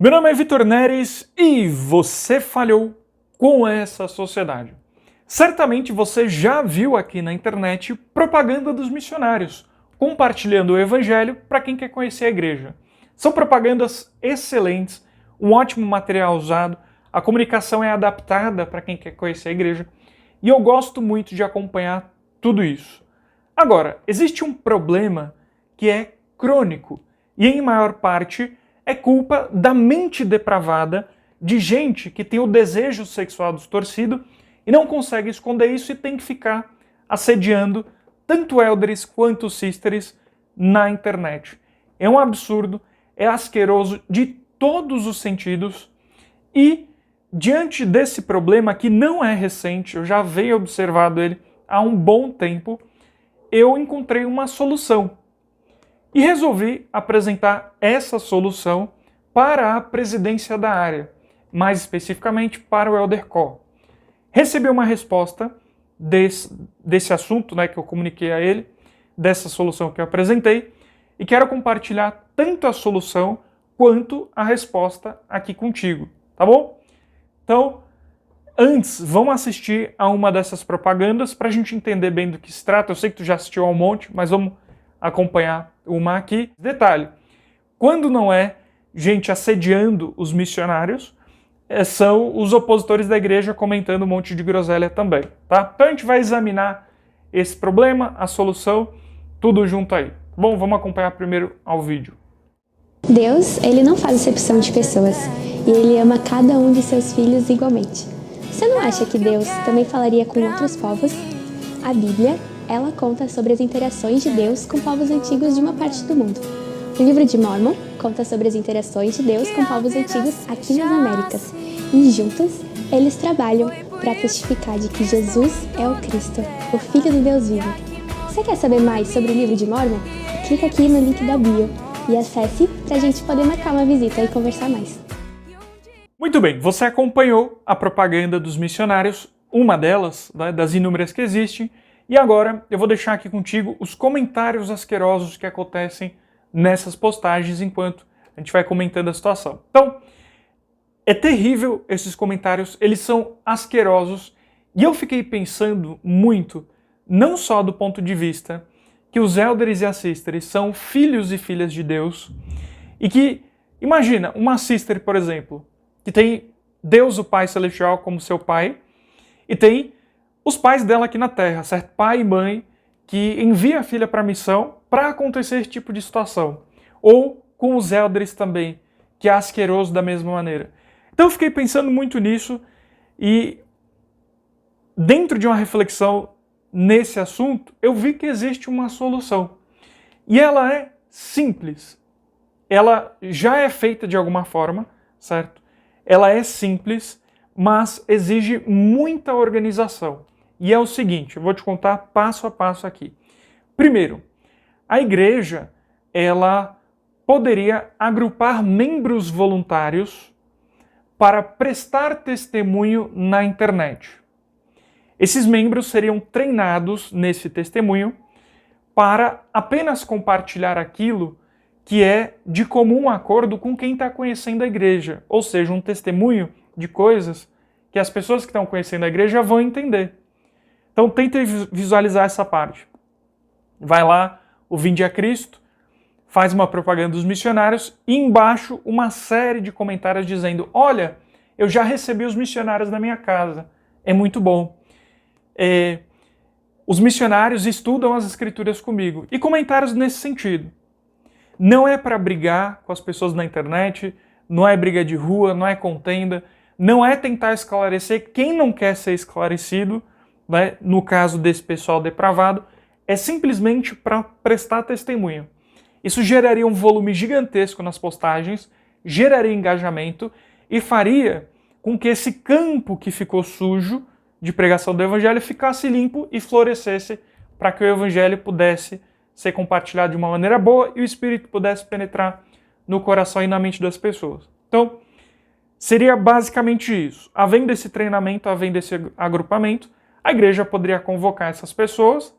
Meu nome é Vitor Neres e você falhou com essa sociedade. Certamente você já viu aqui na internet propaganda dos missionários, compartilhando o evangelho para quem quer conhecer a igreja. São propagandas excelentes, um ótimo material usado, a comunicação é adaptada para quem quer conhecer a igreja e eu gosto muito de acompanhar tudo isso. Agora, existe um problema que é crônico e em maior parte é culpa da mente depravada de gente que tem o desejo sexual distorcido e não consegue esconder isso e tem que ficar assediando tanto elders quanto sisters na internet. É um absurdo, é asqueroso de todos os sentidos e diante desse problema que não é recente, eu já venho observado ele há um bom tempo, eu encontrei uma solução. E resolvi apresentar essa solução para a presidência da área, mais especificamente para o Elder Cor. Recebi uma resposta desse assunto, que eu comuniquei a ele, dessa solução que eu apresentei, e quero compartilhar tanto a solução quanto a resposta aqui contigo, tá bom? Então, antes, vamos assistir a uma dessas propagandas para a gente entender bem do que se trata. Eu sei que tu já assistiu a um monte, mas vamos acompanhar uma aqui. Detalhe, quando não é gente assediando os missionários, são os opositores da igreja comentando um monte de groselha também, tá? Então a gente vai examinar esse problema, a solução, tudo junto aí. Bom, vamos acompanhar primeiro ao vídeo. Deus, ele não faz acepção de pessoas e ele ama cada um de seus filhos igualmente. Você não acha que Deus também falaria com outros povos? A Bíblia, ela conta sobre as interações de Deus com povos antigos de uma parte do mundo. O livro de Mórmon conta sobre as interações de Deus com povos antigos aqui nas Américas. E juntos, eles trabalham para testificar de que Jesus é o Cristo, o Filho do Deus vivo. Você quer saber mais sobre o livro de Mórmon? Clica aqui no link da bio e acesse para a gente poder marcar uma visita e conversar mais. Muito bem, você acompanhou a propaganda dos missionários, uma delas, das inúmeras que existem, e agora eu vou deixar aqui contigo os comentários asquerosos que acontecem nessas postagens enquanto a gente vai comentando a situação. Então, é terrível esses comentários, eles são asquerosos, e eu fiquei pensando muito, não só do ponto de vista que os elders e as sisters são filhos e filhas de Deus, e que, imagina, uma sister, por exemplo, que tem Deus, o Pai Celestial, como seu pai, e tem os pais dela aqui na Terra, certo? Pai e mãe, que envia a filha para a missão para acontecer esse tipo de situação. Ou com os elders também, que é asqueroso da mesma maneira. Então eu fiquei pensando muito nisso e dentro de uma reflexão nesse assunto, eu vi que existe uma solução. E ela é simples. Ela já é feita de alguma forma, certo? Ela é simples, mas exige muita organização. E é o seguinte, eu vou te contar passo a passo aqui. Primeiro, a igreja, ela poderia agrupar membros voluntários para prestar testemunho na internet. Esses membros seriam treinados nesse testemunho para apenas compartilhar aquilo que é de comum acordo com quem está conhecendo a igreja, ou seja, um testemunho de coisas que as pessoas que estão conhecendo a igreja vão entender. Então tente visualizar essa parte. Vai lá, o Vinde a Cristo, faz uma propaganda dos missionários e embaixo uma série de comentários dizendo: olha, eu já recebi os missionários na minha casa, é muito bom. Os missionários estudam as escrituras comigo. E comentários nesse sentido. Não é para brigar com as pessoas na internet, não é briga de rua, não é contenda, não é tentar esclarecer quem não quer ser esclarecido, no caso desse pessoal depravado, é simplesmente para prestar testemunho. Isso geraria um volume gigantesco nas postagens, geraria engajamento e faria com que esse campo que ficou sujo de pregação do evangelho ficasse limpo e florescesse para que o evangelho pudesse ser compartilhado de uma maneira boa e o Espírito pudesse penetrar no coração e na mente das pessoas. Então, seria basicamente isso. Havendo esse treinamento, havendo esse agrupamento, a igreja poderia convocar essas pessoas,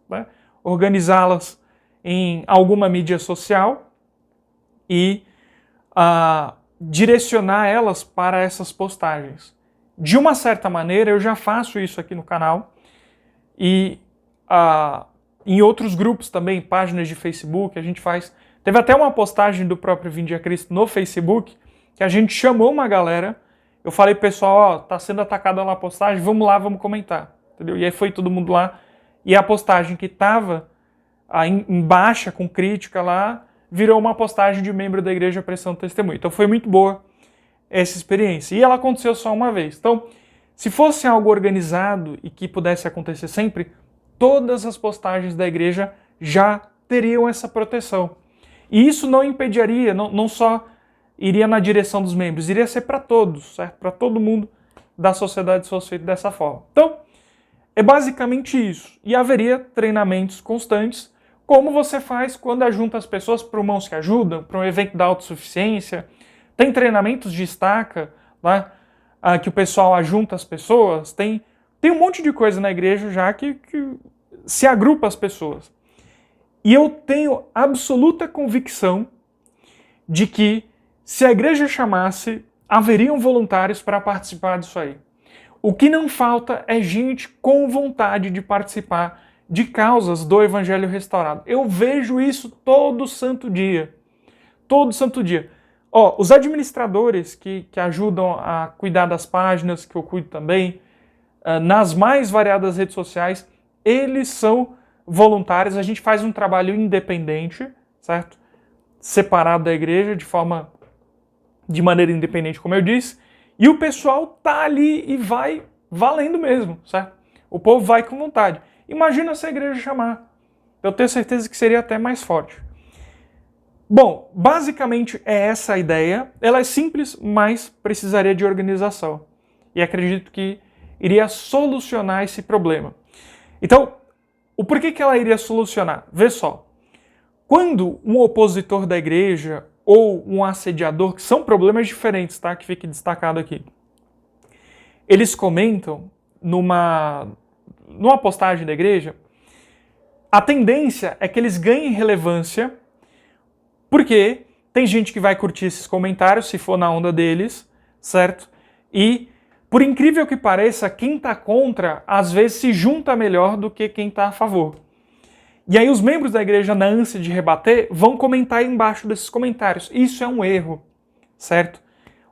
organizá-las em alguma mídia social e direcionar elas para essas postagens. De uma certa maneira, eu já faço isso aqui no canal e em outros grupos também, páginas de Facebook, a gente faz. Teve até uma postagem do próprio Vinde a Cristo no Facebook, que a gente chamou uma galera, eu falei, pessoal, ó, tá sendo atacada lá a postagem, vamos lá, vamos comentar. Entendeu? E aí foi todo mundo lá, e a postagem que estava em baixa, com crítica lá, virou uma postagem de membro da igreja prestando testemunho. Então foi muito boa essa experiência. E ela aconteceu só uma vez. Então, se fosse algo organizado e que pudesse acontecer sempre, todas as postagens da igreja já teriam essa proteção. E isso não impediria, não só iria na direção dos membros, iria ser para todos, certo? Para todo mundo da sociedade se fosse feito dessa forma. Então, é basicamente isso. E haveria treinamentos constantes, como você faz quando ajunta as pessoas para o Mãos que Ajudam, para um evento da autossuficiência. Tem treinamentos de estaca, né, que o pessoal ajunta as pessoas. Tem um monte de coisa na igreja já que se agrupa as pessoas. E eu tenho absoluta convicção de que, se a igreja chamasse, haveriam voluntários para participar disso aí. O que não falta é gente com vontade de participar de causas do Evangelho restaurado. Eu vejo isso todo santo dia. Todo santo dia. Ó, os administradores que ajudam a cuidar das páginas, que eu cuido também, nas mais variadas redes sociais, eles são voluntários. A gente faz um trabalho independente, certo? Separado da igreja, de maneira independente, como eu disse. E o pessoal tá ali e vai valendo mesmo, certo? O povo vai com vontade. Imagina se a igreja chamar. Eu tenho certeza que seria até mais forte. Bom, basicamente é essa a ideia. Ela é simples, mas precisaria de organização. E acredito que iria solucionar esse problema. Então, o porquê que ela iria solucionar? Vê só. Quando um opositor da igreja ou um assediador, que são problemas diferentes, tá? Que fique destacado aqui. Eles comentam numa postagem da igreja, a tendência é que eles ganhem relevância, porque tem gente que vai curtir esses comentários, se for na onda deles, certo? E, por incrível que pareça, quem está contra, às vezes se junta melhor do que quem está a favor. E aí os membros da igreja, na ânsia de rebater, vão comentar aí embaixo desses comentários. Isso é um erro, certo?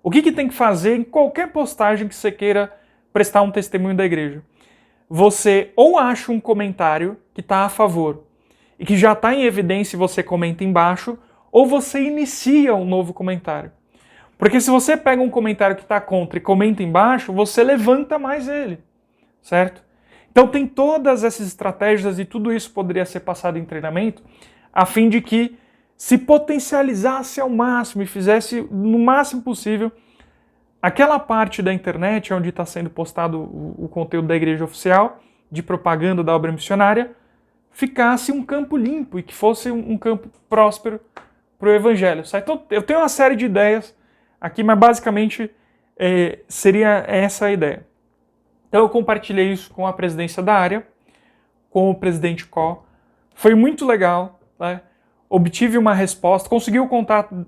O que tem que fazer em qualquer postagem que você queira prestar um testemunho da igreja? Você ou acha um comentário que está a favor e que já está em evidência e você comenta embaixo, ou você inicia um novo comentário. Porque se você pega um comentário que está contra e comenta embaixo, você levanta mais ele, certo? Então tem todas essas estratégias e tudo isso poderia ser passado em treinamento a fim de que se potencializasse ao máximo e fizesse no máximo possível aquela parte da internet onde está sendo postado o conteúdo da igreja oficial, de propaganda da obra missionária, ficasse um campo limpo e que fosse um campo próspero para o evangelho. Certo? Então eu tenho uma série de ideias aqui, mas basicamente seria essa a ideia. Então eu compartilhei isso com a presidência da área, com o presidente Có. Foi muito legal, né? Obtive uma resposta, consegui o contato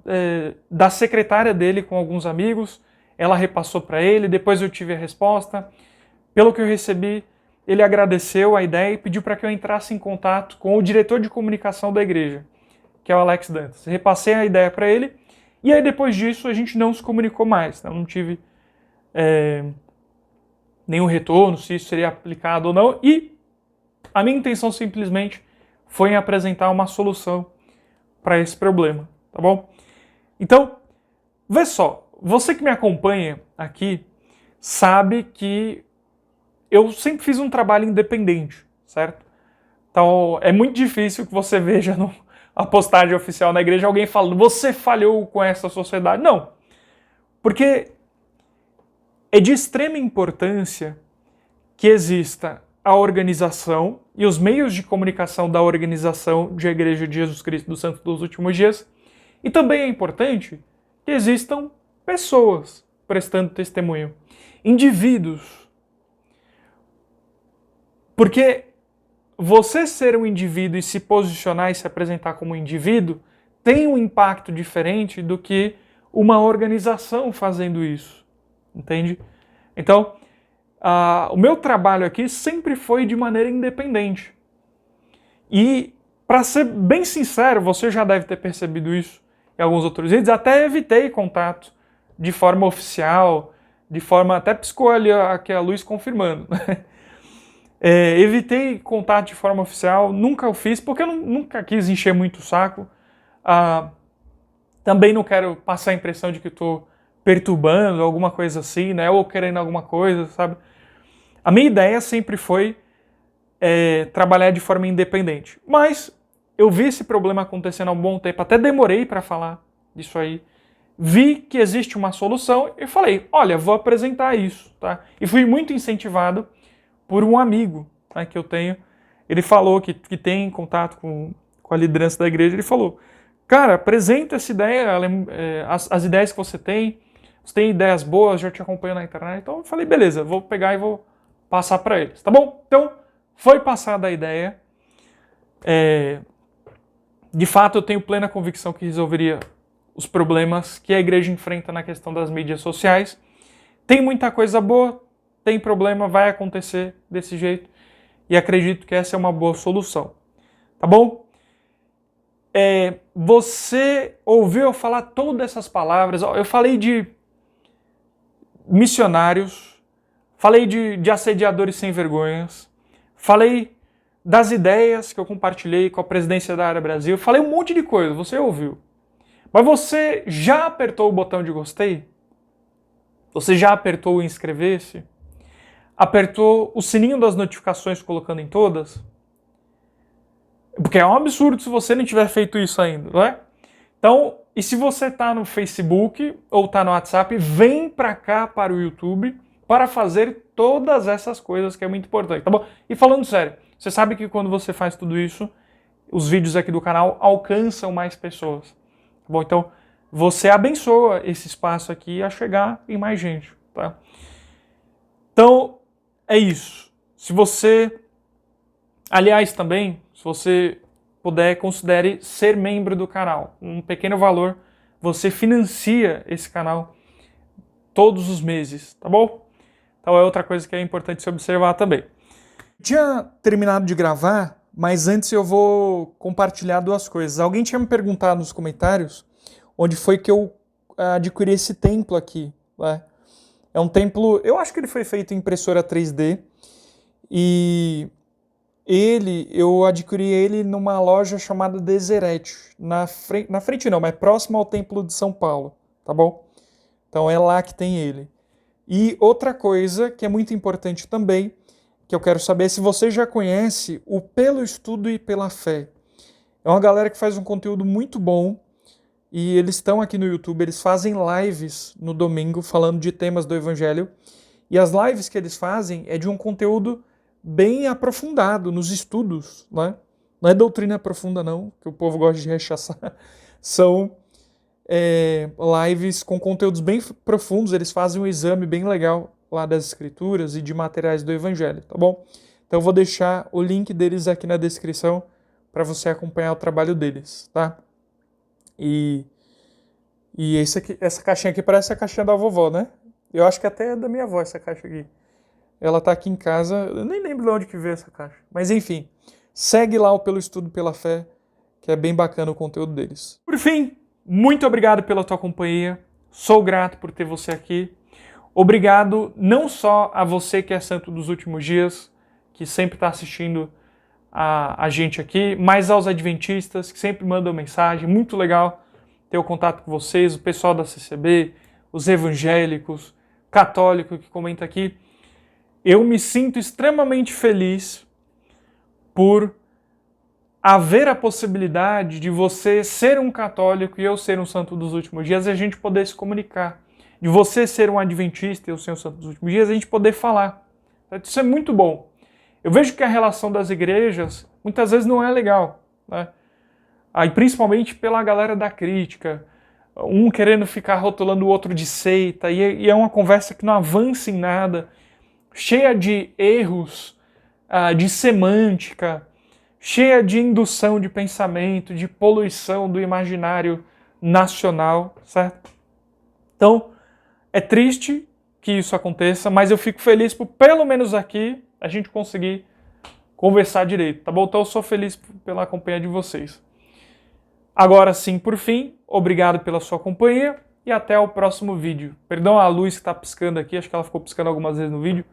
da secretária dele com alguns amigos, ela repassou para ele, depois eu tive a resposta. Pelo que eu recebi, ele agradeceu a ideia e pediu para que eu entrasse em contato com o diretor de comunicação da igreja, que é o Alex Dantas. Repassei a ideia para ele, e aí depois disso a gente não se comunicou mais, né? Eu não tive nenhum retorno, se isso seria aplicado ou não, e a minha intenção simplesmente foi em apresentar uma solução para esse problema, tá bom? Então, vê só, você que me acompanha aqui sabe que eu sempre fiz um trabalho independente, certo? Então, é muito difícil que você veja a postagem oficial na igreja alguém falando, você falhou com essa sociedade. Não, porque é de extrema importância que exista a organização e os meios de comunicação da organização de Igreja de Jesus Cristo dos Santos dos Últimos Dias. E também é importante que existam pessoas prestando testemunho, indivíduos. Porque você ser um indivíduo e se posicionar e se apresentar como um indivíduo tem um impacto diferente do que uma organização fazendo isso, entende? Então, o meu trabalho aqui sempre foi de maneira independente. E, para ser bem sincero, você já deve ter percebido isso em alguns outros vídeos, até evitei contato de forma oficial, de forma, até piscou ali aqui a luz confirmando. Evitei contato de forma oficial, nunca o fiz, porque eu nunca quis encher muito o saco. Também não quero passar a impressão de que estou perturbando alguma coisa assim, né? Ou querendo alguma coisa, sabe? A minha ideia sempre foi trabalhar de forma independente. Mas eu vi esse problema acontecendo há um bom tempo, até demorei para falar disso aí. Vi que existe uma solução e falei, olha, vou apresentar isso, tá? E fui muito incentivado por um amigo, tá, que eu tenho. Ele falou que tem contato com a liderança da igreja, ele falou, cara, apresenta essa ideia, as ideias que você tem ideias boas, já te acompanho na internet. Então eu falei, beleza, vou pegar e vou passar para eles, tá bom? Então, foi passada a ideia. De fato, eu tenho plena convicção que resolveria os problemas que a igreja enfrenta na questão das mídias sociais. Tem muita coisa boa, tem problema, vai acontecer desse jeito. E acredito que essa é uma boa solução. Tá bom? Você ouviu eu falar todas essas palavras. Eu falei de missionários, falei de assediadores sem vergonhas, falei das ideias que eu compartilhei com a presidência da Área Brasil, falei um monte de coisa, você ouviu. Mas você já apertou o botão de gostei? Você já apertou o inscrever-se? Apertou o sininho das notificações colocando em todas? Porque é um absurdo se você não tiver feito isso ainda, não é? Então, e se você está no Facebook ou está no WhatsApp, vem para cá para o YouTube para fazer todas essas coisas que é muito importante, tá bom? E falando sério, você sabe que quando você faz tudo isso, os vídeos aqui do canal alcançam mais pessoas, tá bom? Então, você abençoa esse espaço aqui a chegar em mais gente, tá? Então, é isso. Se você, aliás, também, se você puder, considere ser membro do canal. Um pequeno valor, você financia esse canal todos os meses, tá bom? Então é outra coisa que é importante se observar também. Tinha terminado de gravar, mas antes eu vou compartilhar duas coisas. Alguém tinha me perguntado nos comentários onde foi que eu adquiri esse templo aqui, né? É um templo, eu acho que ele foi feito em impressora 3D e eu adquiri ele numa loja chamada Deseret, na frente não, mas próximo ao Templo de São Paulo, tá bom? Então é lá que tem ele. E outra coisa que é muito importante também, que eu quero saber se você já conhece o Pelo Estudo e Pela Fé. É uma galera que faz um conteúdo muito bom e eles estão aqui no YouTube, eles fazem lives no domingo falando de temas do Evangelho e as lives que eles fazem é de um conteúdo bem aprofundado nos estudos, né? Não é doutrina profunda não, que o povo gosta de rechaçar. São lives com conteúdos bem profundos, eles fazem um exame bem legal lá das escrituras e de materiais do Evangelho, tá bom? Então eu vou deixar o link deles aqui na descrição para você acompanhar o trabalho deles, tá? E essa caixinha aqui parece a caixinha da vovó, né? Eu acho que até é da minha avó essa caixa aqui. Ela tá aqui em casa, eu nem lembro de onde que veio essa caixa. Mas enfim, segue lá o Pelo Estudo Pela Fé, que é bem bacana o conteúdo deles. Por fim, muito obrigado pela tua companhia. Sou grato por ter você aqui. Obrigado não só a você que é santo dos últimos dias, que sempre está assistindo a gente aqui, mas aos adventistas que sempre mandam mensagem. Muito legal ter o contato com vocês, o pessoal da CCB, os evangélicos, católico que comenta aqui. Eu me sinto extremamente feliz por haver a possibilidade de você ser um católico e eu ser um santo dos últimos dias e a gente poder se comunicar. De você ser um adventista e eu ser um santo dos últimos dias, a gente poder falar. Isso é muito bom. Eu vejo que a relação das igrejas muitas vezes não é legal, né? Aí, principalmente pela galera da crítica, um querendo ficar rotulando o outro de seita, e é uma conversa que não avança em nada, cheia de erros, de semântica, cheia de indução de pensamento, de poluição do imaginário nacional, certo? Então, é triste que isso aconteça, mas eu fico feliz por pelo menos aqui a gente conseguir conversar direito, tá bom? Então eu sou feliz pela companhia de vocês. Agora sim, por fim, obrigado pela sua companhia e até o próximo vídeo. Perdão a luz que está piscando aqui, acho que ela ficou piscando algumas vezes no vídeo,